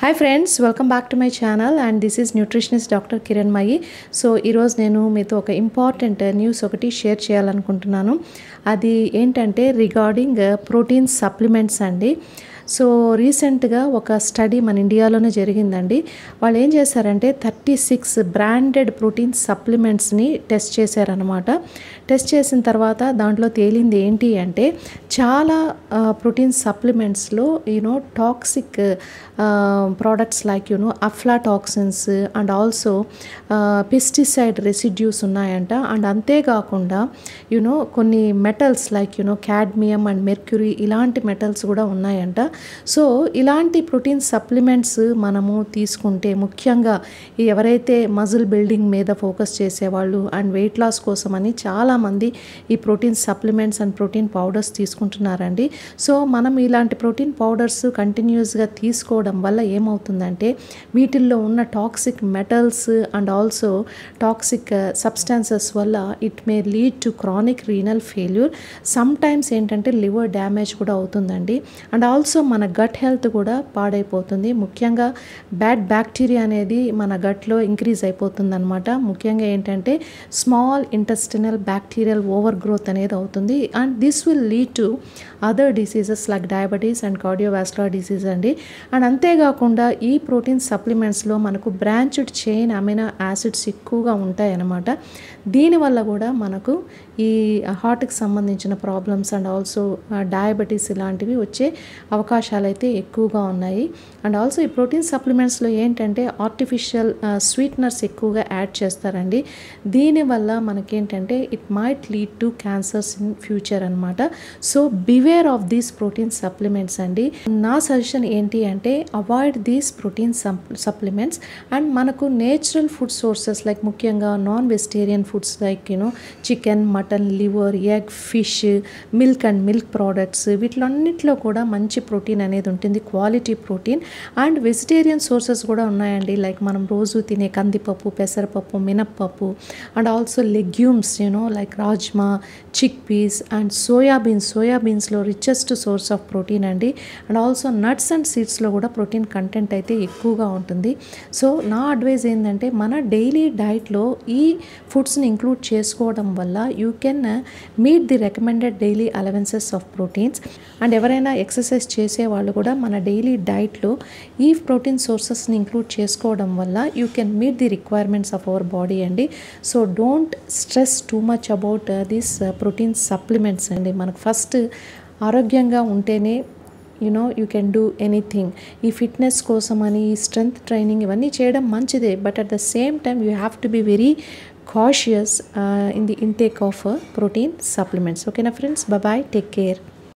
Hi friends, welcome back to my channel and this is nutritionist Dr. Kiran Mai. So ఈరోజు నేను మీతో ఒక important news ఒకటి share చేయాలనుకుంటున్నాను. అది ఏంటంటే రిగార్డింగ్ ప్రోటీన్ సప్లిమెంట్స్ అండి. సో రీసెంట్గా ఒక స్టడీ మన ఇండియాలోనే జరిగిందండి. వాళ్ళు ఏం చేశారంటే 36 బ్రాండెడ్ ప్రోటీన్ సప్లిమెంట్స్ని టెస్ట్ చేశారనమాట. టెస్ట్ చేసిన తర్వాత దాంట్లో తేలింది ఏంటి అంటే చాలా ప్రోటీన్ సప్లిమెంట్స్లో toxic products like aflatoxins and also pesticide residues ఉన్నాయంట. అండ్ అంతేకాకుండా కొన్ని metals like cadmium and mercury ఇలాంటి మెటల్స్ కూడా ఉన్నాయంట. సో ఇలాంటి ప్రోటీన్ సప్లిమెంట్స్ మనము తీసుకుంటే ముఖ్యంగా ఎవరైతే మజిల్ బిల్డింగ్ మీద ఫోకస్ చేసేవాళ్ళు అండ్ వెయిట్ లాస్ కోసం అని చాలామంది ఈ protein supplements and protein powders తీసుకుంటున్నారండి. సో మనం ఇలాంటి ప్రోటీన్ పౌడర్స్ కంటిన్యూస్గా తీసుకోవడం వల్ల ఏమవుతుందంటే వీటిల్లో ఉన్న toxic metals and also toxic substances వల్ల it may lead to chronic renal failure. Sometimes ఏంటంటే లివర్ డ్యామేజ్ కూడా అవుతుందండి. అండ్ ఆల్సో మన గట్ హెల్త్ కూడా పాడైపోతుంది. ముఖ్యంగా బ్యాడ్ బ్యాక్టీరియా అనేది మన గట్లో ఇంక్రీజ్ అయిపోతుంది అనమాట. ముఖ్యంగా ఏంటంటే small intestinal bacterial over growth అనేది అవుతుంది. And this will lead to other diseases like diabetes and cardiovascular disease అండి. అండ్ అంతేకాకుండా ఈ ప్రోటీన్ సప్లిమెంట్స్లో మనకు బ్రాంచ్డ్ చైన్ అమినో యాసిడ్స్ ఎక్కువగా ఉంటాయి అన్నమాట. దీనివల్ల కూడా మనకు ఈ హార్ట్కి సంబంధించిన ప్రాబ్లమ్స్ అండ్ ఆల్సో డయాబెటీస్ ఇలాంటివి వచ్చే అవకాశాలు అయితే ఎక్కువగా ఉన్నాయి. అండ్ ఆల్సో ఈ ప్రోటీన్ సప్లిమెంట్స్లో ఏంటంటే ఆర్టిఫిషియల్ స్వీట్నర్స్ ఎక్కువగా యాడ్ చేస్తారండి. దీనివల్ల మనకేంటంటే it might lead to cancers in future అనమాట. So beware of these protein supplements అండి. నా సజెషన్ ఏంటి అంటే avoid these protein supplements and మనకు నేచురల్ ఫుడ్ సోర్సెస్ లైక్ ముఖ్యంగా non vegetarian foods like chicken, mutton, liver, egg, fish, milk and milk products వీటిలన్నిటిలో కూడా మంచి ప్రోటీన్ అనేది ఉంటుంది, quality protein. And vegetarian sources కూడా ఉన్నాయండి. లైక్ మనం రోజు తినే కందిపప్పు, పెసరపప్పు, మినప్పప్పు and also legumes like rajma, chickpeas and సోయాబీన్స్లో రిచెస్ట్ సోర్స్ ఆఫ్ ప్రోటీన్ అండి. అండ్ ఆల్సో నట్స్ అండ్ సీడ్స్లో కూడా ప్రోటీన్ కంటెంట్ అయితే ఎక్కువగా ఉంటుంది. సో నా అడ్వైజ్ ఏంటంటే మన డైలీ డైట్లో ఈ ఫుడ్స్ని ఇంక్లూడ్ చేసుకోవడం వల్ల you can meet the recommended daily allowances of proteins. And ఎవరైనా ఎక్సర్సైజ్ చేసే వాళ్ళు కూడా మన డైలీ డైట్లో ఈ ప్రోటీన్ సోర్సెస్ని ఇంక్లూడ్ చేసుకోవడం వల్ల you can meet the requirements of our body అండి. So don't stress too much about this protein supplements అండి. మనకు ఫస్ట్ ఆరోగ్యంగా ఉంటేనే యూ కెన్ డూ ఎనీథింగ్. ఈ ఫిట్నెస్ కోసం అని ఈ స్ట్రెంగ్త్ ట్రైనింగ్ ఇవన్నీ చేయడం మంచిదే, but at the same time you have to be very cautious in the intake of protein supplements. Okay na friends, bye bye, take care.